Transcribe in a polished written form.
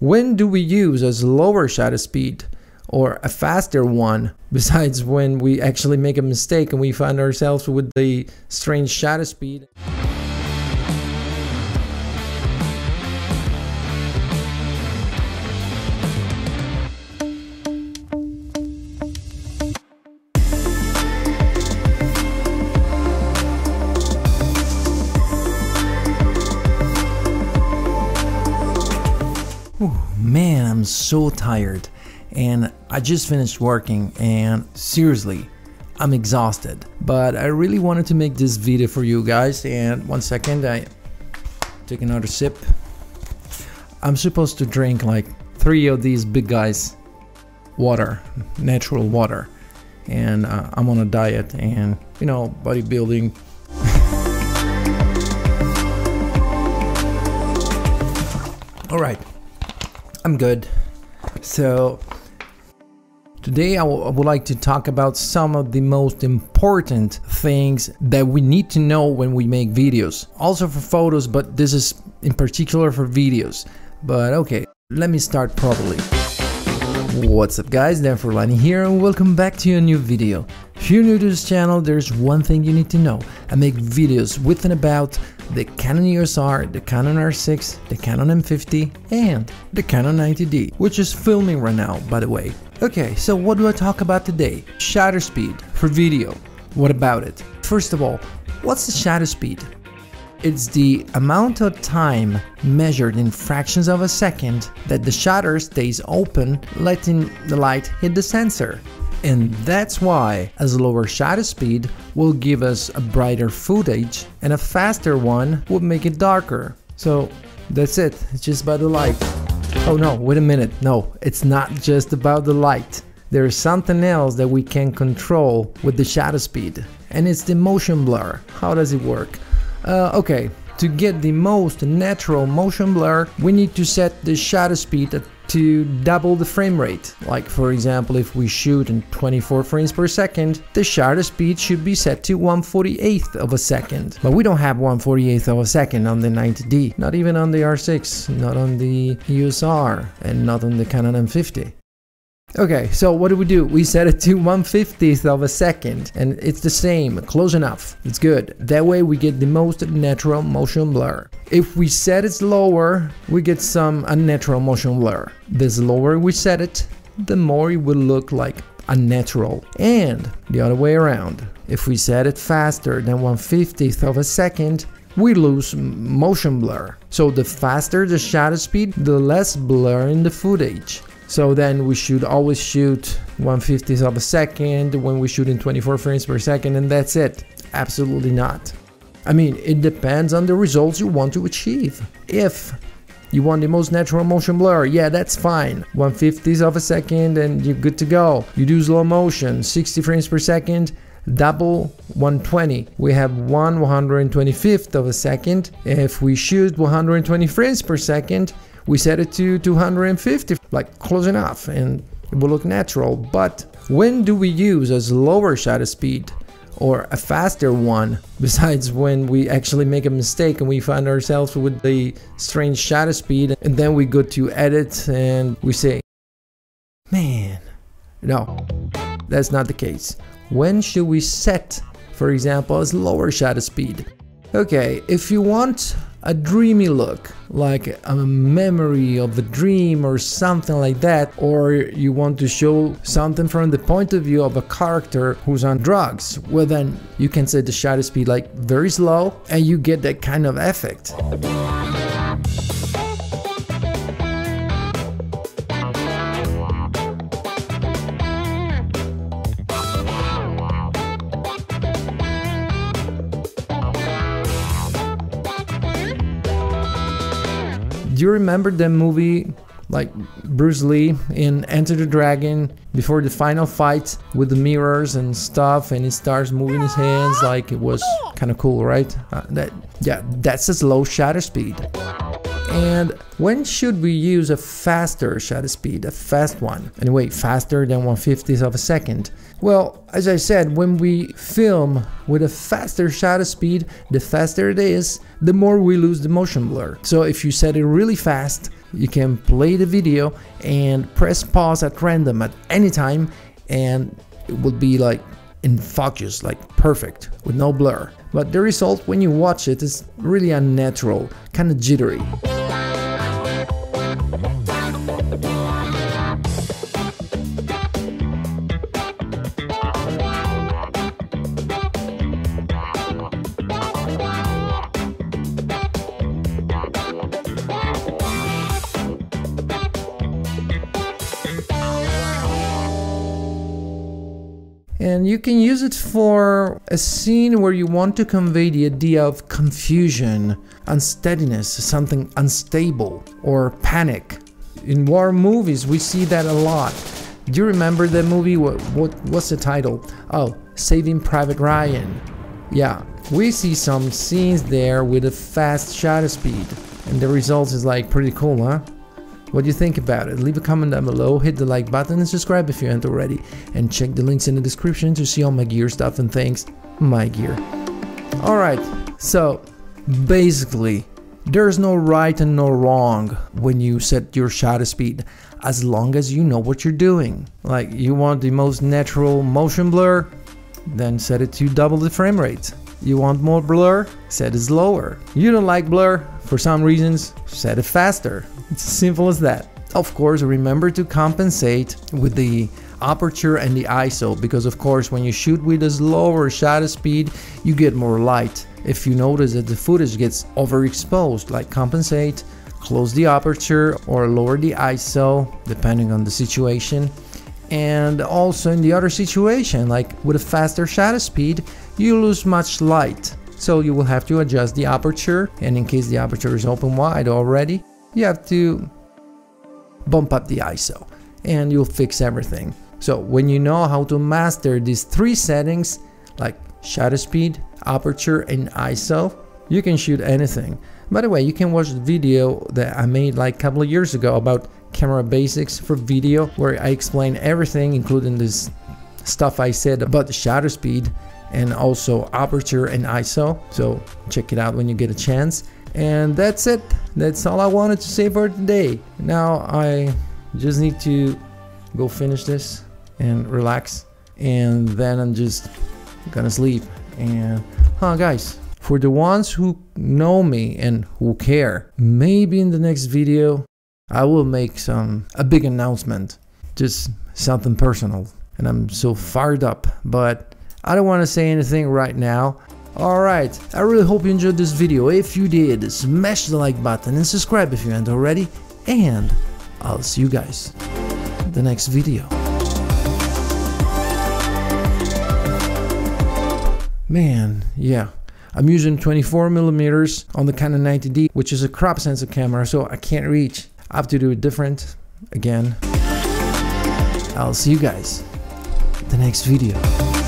When do we use a slower shutter speed or a faster one, besides when we actually make a mistake and we find ourselves with the strange shutter speed? Man, I'm so tired and I just finished working and seriously, I'm exhausted. But I really wanted to make this video for you guys, and 1 second, I take another sip. I'm supposed to drink like 3 of these big guys water, natural water, and I'm on a diet and, you know, bodybuilding. All right. I'm good. So today I would like to talk about some of the most important things that we need to know when we make videos. Also for photos, but this is in particular for videos. But okay, let me start properly. What's up guys, Dan Forlani here and welcome back to a new video. If you're new to this channel, there's one thing you need to know. I make videos with and about the Canon EOS R, the Canon R6, the Canon M50 and the Canon 90D, which is filming right now, by the way. Okay, so what do I talk about today? Shutter speed for video. What about it? First of all, what's the shutter speed? It's the amount of time measured in fractions of a second that the shutter stays open, letting the light hit the sensor. And that's why a slower shutter speed will give us a brighter footage and a faster one would make it darker. So that's it, it's just about the light. Oh no, wait a minute, no, it's not just about the light. There's something else that we can control with the shutter speed, and it's the motion blur. How does it work? Okay, to get the most natural motion blur, we need to set the shutter speed to double the frame rate. Like for example, if we shoot in 24 frames per second, the shutter speed should be set to 1/48th of a second. But we don't have 1/48th of a second on the 90D, not even on the R6, not on the EOS R, and not on the Canon M50. Okay, so what do? We set it to 1/50th of a second, and it's the same, close enough, it's good. That way we get the most natural motion blur. If we set it slower, we get some unnatural motion blur. The slower we set it, the more it will look like unnatural. And the other way around, if we set it faster than 1/50th of a second, we lose motion blur. So the faster the shutter speed, the less blur in the footage. So then we should always shoot 1/50th of a second when we shoot in 24 frames per second, and that's it. Absolutely not. I mean, it depends on the results you want to achieve. If you want the most natural motion blur, yeah, that's fine. 1/50th of a second and you're good to go. You do slow motion, 60 frames per second, double 120. We have 1/125th of a second. If we shoot 120 frames per second, we set it to 250, like close enough, and it will look natural. But when do we use a slower shutter speed or a faster one, besides when we actually make a mistake and we find ourselves with the strange shutter speed and then we go to edit and we say, man, no, that's not the case. When should we set, for example, a slower shutter speed? Okay, if you want a dreamy look, like a memory of a dream or something like that, or you want to show something from the point of view of a character who's on drugs, well then you can set the shutter speed like very slow and you get that kind of effect. Do you remember the movie, like Bruce Lee in Enter the Dragon, before the final fight with the mirrors and stuff, and he starts moving his hands like it was kind of cool, right? That's a slow shutter speed. And when should we use a faster shutter speed, a fast one? Anyway, faster than 1/50th of a second. Well, as I said, when we film with a faster shutter speed, the faster it is, the more we lose the motion blur. So if you set it really fast, You can play the video and press pause at random at any time, and it will be like in focus, like perfect, with no blur. But the result when you watch it is really unnatural, kind of jittery. And you can use it for a scene where you want to convey the idea of confusion, unsteadiness, something unstable, or panic. In war movies, we see that a lot. Do you remember the movie? What's the title? Oh, Saving Private Ryan. Yeah, we see some scenes there with a fast shutter speed, and the result is like pretty cool, huh? What do you think about it? Leave a comment down below, hit the like button and subscribe if you haven't already, and check the links in the description to see all my gear stuff and things. My gear. Alright, so basically there's no right and no wrong when you set your shutter speed, as long as you know what you're doing. Like, you want the most natural motion blur, then set it to double the frame rate. You want more blur? Set it slower. You don't like blur for some reasons? Set it faster. It's as simple as that. Of course, remember to compensate with the aperture and the ISO, because of course when you shoot with a slower shutter speed, you get more light. If you notice that the footage gets overexposed, like compensate, close the aperture or lower the ISO depending on the situation. And also in the other situation, like with a faster shutter speed, you lose much light, so you will have to adjust the aperture, and in case the aperture is open wide already, you have to bump up the ISO and you'll fix everything. So when you know how to master these three settings, like shutter speed, aperture and ISO, you can shoot anything. By the way, you can watch the video that I made like a couple of years ago about camera basics for video, where I explain everything, including this stuff I said about the shutter speed and also aperture and ISO. So check it out when you get a chance. And that's it. That's all I wanted to say for today. Now I just need to go finish this and relax, and then I'm just gonna sleep. And guys, for the ones who know me and who care, maybe in the next video I will make a big announcement, just something personal, and I'm so fired up, but I don't want to say anything right now. Alright, I really hope you enjoyed this video. If you did, smash the like button and subscribe if you haven't already, and I'll see you guys in the next video. Man, yeah, I'm using 24mm on the Canon 90D, which is a crop sensor camera, so I can't reach. I have to do it different again. I'll see you guys in the next video.